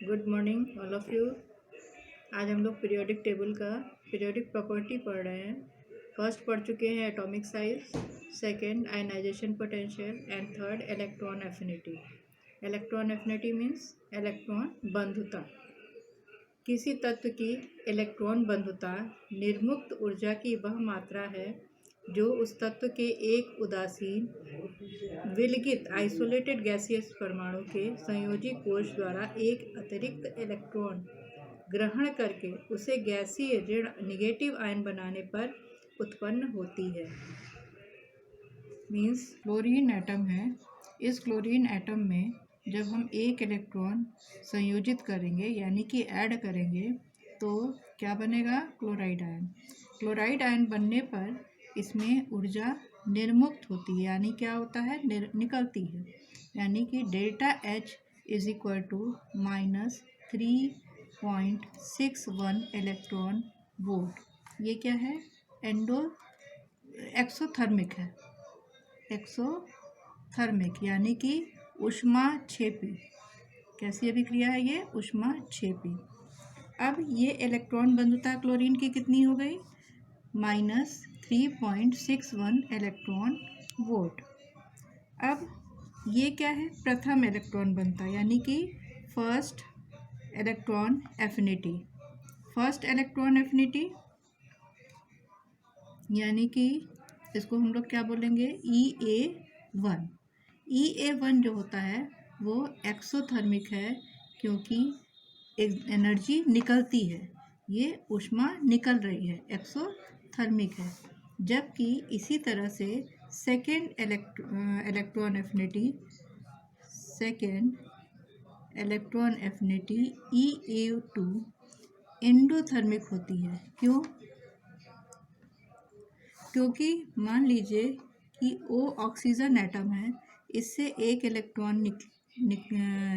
Good morning all of you. आज हम लोग पीरियोडिक टेबल का पीरियोडिक प्रॉपर्टी पढ़ रहे हैं। फर्स्ट पढ़ चुके हैं atomic size, second ionisation potential and third electron affinity. Electron affinity means electron बंधुता। किसी तत्व की इलेक्ट्रॉन बंधुता निर्मुक्त ऊर्जा की वह मात्रा है जो उस तत्व के एक उदासीन विलगित आइसोलेटेड गैसियस परमाणु के संयोजी कोश द्वारा एक अतिरिक्त इलेक्ट्रॉन ग्रहण करके उसे गैसीय ऋण निगेटिव आयन बनाने पर उत्पन्न होती है। मीन्स क्लोरीन एटम है। इस क्लोरीन एटम में जब हम एक इलेक्ट्रॉन संयोजित करेंगे यानी कि ऐड करेंगे तो क्या बनेगा? Chloride ion. क्लोराइड आयन बनने पर इसमें ऊर्जा निर्मुक्त होती है, यानी क्या होता है? निकलती है, यानी कि delta H is equal to -3.61 electron volt. ये क्या है? एक्सोथर्मिक है। एक्सोथर्मिक यानी कि ऊष्माक्षेपी। कैसी अभिक्रिया है ये? ऊष्माक्षेपी। अब ये इलेक्ट्रॉन बंधुता क्लोरीन की कितनी हो गई? -3.61 इलेक्ट्रॉन वोल्ट। अब ये क्या है? प्रथम इलेक्ट्रॉन बनता, यानी कि first electron affinity. First electron affinity यानी कि इसको हम लोग क्या बोलेंगे? EA1। EA1 जो होता है वो एक्सोथर्मिक है, क्योंकि एनर्जी निकलती है, ये ऊष्मा निकल रही है, एक्सोथर्मिक है। जबकि इसी तरह से second electron affinity EA2 endothermic होती है। क्यों? क्योंकि मान लीजिए कि O ऑक्सीजन एटम है, इससे एक इलेक्ट्रॉन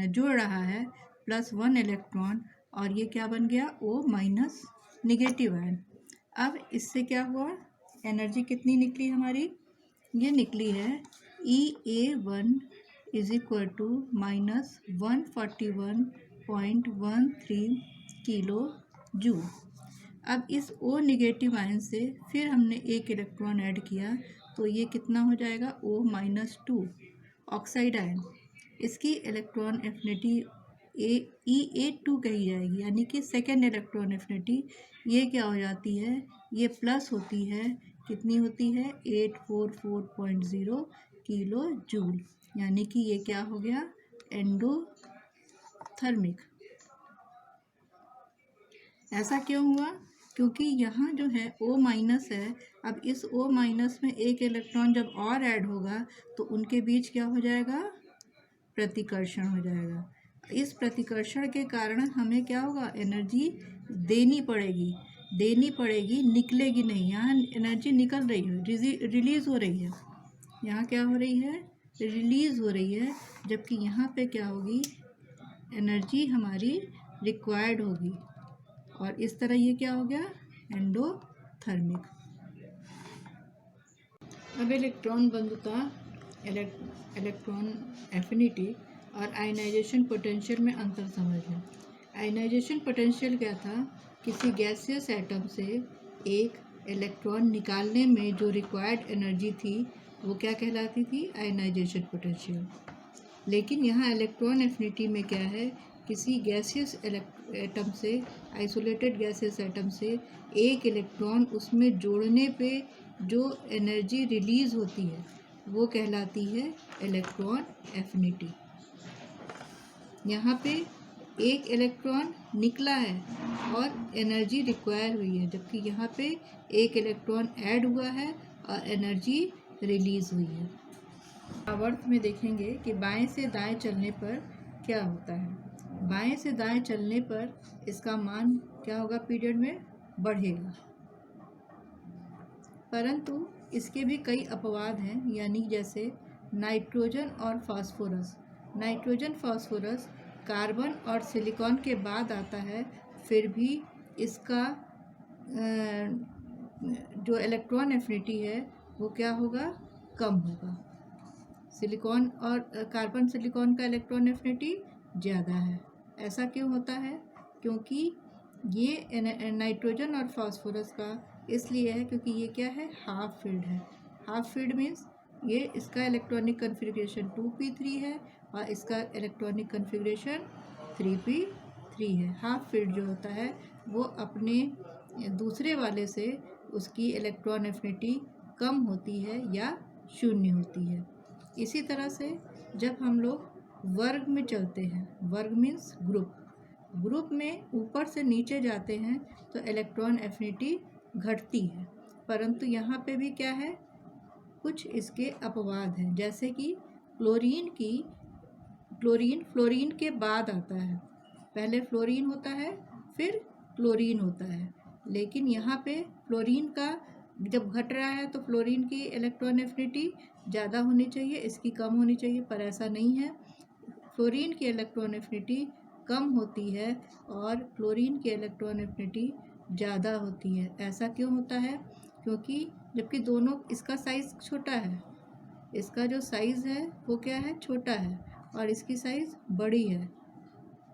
जोड़ रहा है +1 इलेक्ट्रॉन, और ये क्या बन गया? O- negative ion. अब इससे क्या हुआ? एनर्जी कितनी निकली हमारी? ये निकली है EA1 is equal to -141.13 kilo joule. अब इस O निगेटिव आयन से फिर हमने एक इलेक्ट्रॉन ऐड किया, तो ये कितना हो जाएगा? O-2 oxide ion. इसकी इलेक्ट्रॉन एफिनिटी EA2 कही जाएगी, यानी कि सेकेंड इलेक्ट्रॉन एफिनिटी। ये क्या हो जाती है? ये प्लस होती है। कितनी होती है? 844.0 किलो जूल, यानी कि ये क्या हो गया? एंडोथर्मिक। ऐसा क्यों हुआ? क्योंकि यहाँ जो है O- है। अब इस O- में एक इलेक्ट्रॉन जब और ऐड होगा तो उनके बीच क्या हो जाएगा? प्रतिकर्षण हो जाएगा। इस प्रतिकर्षण के कारण हमें क्या होगा? एनर्जी देनी पड़ेगी, निकलेगी नहीं। यहाँ एनर्जी निकल रही है, रिलीज़ हो रही है। यहाँ क्या हो रही है? रिलीज़ हो रही है। जबकि यहाँ पे क्या होगी? एनर्जी हमारी रिक्वायर्ड होगी। और इस तरह ये क्या हो गया? एंडोथर्मिक। अब इलेक्ट्रॉन बंधुता, इलेक्ट्रॉन एफिनिटी और आयनाइजेशन पोटेंशियल में अंतर समझें। आयनाइजेशन पोटेंशियल क्या था? किसी गैसियस एटम से एक इलेक्ट्रॉन निकालने में जो रिक्वायर्ड एनर्जी थी वो क्या कहलाती थी? Ionisation potential. लेकिन यहाँ इलेक्ट्रॉन एफिनिटी में क्या है? किसी गैसियस एटम से, आइसोलेटेड गैसियस एटम से एक इलेक्ट्रॉन उसमें जोड़ने पे जो एनर्जी रिलीज़ होती है वो कहलाती है इलेक्ट्रॉन एफिनिटी। यहाँ पे एक इलेक्ट्रॉन निकला है और एनर्जी रिक्वायर हुई है, जबकि यहाँ पे एक इलेक्ट्रॉन ऐड हुआ है और एनर्जी रिलीज़ हुई है। आवर्त में देखेंगे कि बाएं से दाएं चलने पर क्या होता है। बाएं से दाएं चलने पर इसका मान क्या होगा? पीरियड में बढ़ेगा। परंतु इसके भी कई अपवाद हैं, यानी जैसे नाइट्रोजन और फास्फोरस। नाइट्रोजन फास्फोरस कार्बन और सिलिकॉन के बाद आता है, फिर भी इसका जो इलेक्ट्रॉन एफिनिटी है वो क्या होगा? कम होगा। सिलिकॉन और कार्बन सिलिकॉन का इलेक्ट्रॉन एफिनिटी ज़्यादा है। ऐसा क्यों होता है? क्योंकि ये नाइट्रोजन और फास्फोरस का इसलिए है क्योंकि ये क्या है, हाफ फील्ड है। हाफ फील्ड मीन्स ये इसका इलेक्ट्रॉनिक कन्फिग्रेशन 2p3 है और इसका इलेक्ट्रॉनिक कन्फिग्रेशन 3p3 है। हाफ फील्ड जो होता है वो अपने दूसरे वाले से उसकी इलेक्ट्रॉन एफिनिटी कम होती है या शून्य होती है। इसी तरह से जब हम लोग वर्ग में चलते हैं, वर्ग मीन्स ग्रुप में ऊपर से नीचे जाते हैं तो इलेक्ट्रॉन एफिनिटी घटती है, परंतु यहाँ पे भी क्या है, कुछ इसके अपवाद हैं। जैसे कि फ्लोरीन के बाद आता है, पहले फ्लोरीन होता है फिर क्लोरीन होता है, लेकिन यहाँ पे फ्लोरीन का जब घट रहा है तो फ्लोरीन की इलेक्ट्रॉन एफिनिटी ज़्यादा होनी चाहिए, इसकी कम होनी चाहिए, पर ऐसा नहीं है। फ्लोरीन की इलेक्ट्रॉन एफिनिटी कम होती है और क्लोरीन की इलेक्ट्रॉन एफिनिटी ज़्यादा होती है। ऐसा क्यों होता है? क्योंकि जबकि दोनों, इसका साइज़ छोटा है, इसका जो साइज़ है वो क्या है, छोटा है, और इसकी साइज़ बड़ी है,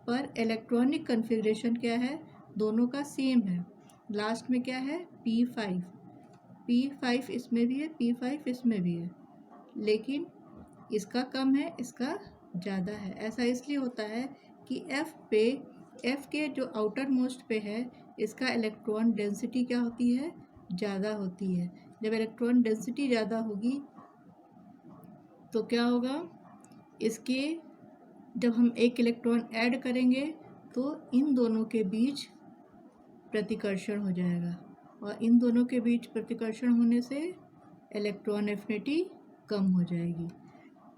पर इलेक्ट्रॉनिक कन्फिग्रेशन क्या है, दोनों का सेम है। लास्ट में क्या है, P5 इसमें भी है, P5 इसमें भी है, लेकिन इसका कम है, इसका ज़्यादा है। ऐसा इसलिए होता है कि F के जो आउटर मोस्ट पे है, इसका इलेक्ट्रॉन डेंसिटी क्या होती है, ज़्यादा होती है। जब इलेक्ट्रॉन डेंसिटी ज़्यादा होगी तो क्या होगा, इसके जब हम एक इलेक्ट्रॉन ऐड करेंगे तो इन दोनों के बीच प्रतिकर्षण हो जाएगा, और इन दोनों के बीच प्रतिकर्षण होने से इलेक्ट्रॉन एफिनिटी कम हो जाएगी।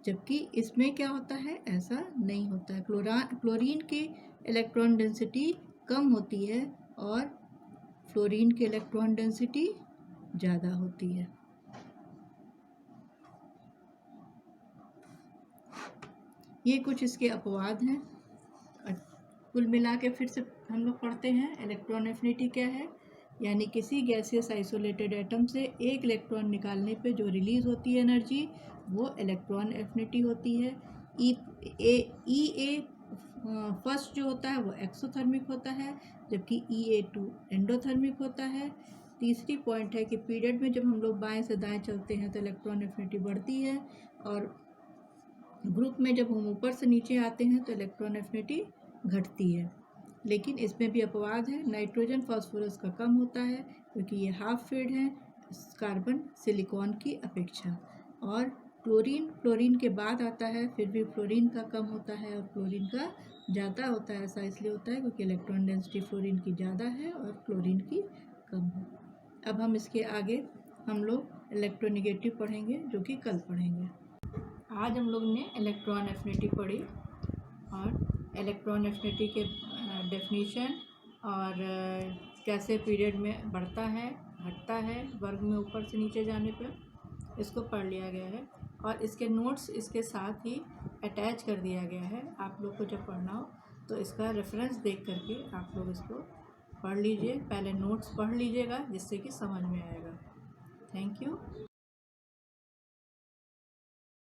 जबकि इसमें क्या होता है, ऐसा नहीं होता है। क्लोरीन की इलेक्ट्रॉन डेंसिटी कम होती है और फ्लोरीन की इलेक्ट्रॉन डेंसिटी ज़्यादा होती है। ये कुछ इसके अपवाद हैं। कुल मिला के फिर से हम लोग पढ़ते हैं, इलेक्ट्रॉन एफिनिटी क्या है, यानी किसी गैसियस आइसोलेटेड एटम से एक इलेक्ट्रॉन निकालने पे जो रिलीज होती है एनर्जी, वो इलेक्ट्रॉन एफिनिटी होती है। E फर्स्ट जो होता है वो एक्सोथर्मिक होता है, जबकि EA2 एंडोथर्मिक होता है। तीसरी पॉइंट है कि पीरियड में जब हम लोग बाएं से दाएं चलते हैं तो इलेक्ट्रॉन एफिनिटी बढ़ती है, और ग्रुप में जब हम ऊपर से नीचे आते हैं तो इलेक्ट्रॉन एफिनिटी घटती है। लेकिन इसमें भी अपवाद है, नाइट्रोजन फास्फोरस का कम होता है क्योंकि ये हाफ फील्ड है कार्बन सिलिकॉन की अपेक्षा, और फ्लोरीन के बाद आता है, फिर भी फ्लोरीन का कम होता है और क्लोरीन का ज़्यादा होता है। ऐसा इसलिए होता है क्योंकि इलेक्ट्रॉन डेंसिटी फ्लोरीन की ज़्यादा है और क्लोरीन की कम है। अब हम इसके आगे हम लोग इलेक्ट्रोनेगेटिव पढ़ेंगे, जो कि कल पढ़ेंगे। आज हम लोग ने इलेक्ट्रॉन एफिनिटी पढ़ी और इलेक्ट्रॉन एफिनिटी के डेफिनीशन और कैसे पीरियड में बढ़ता है घटता है वर्ग में ऊपर से नीचे जाने पर, इसको पढ़ लिया गया है, और इसके नोट्स इसके साथ ही अटैच कर दिया गया है। आप लोग को जब पढ़ना हो तो इसका रेफरेंस देख करके आप लोग इसको पढ़ लीजिए, पहले नोट्स पढ़ लीजिएगा जिससे कि समझ में आएगा। Thank you.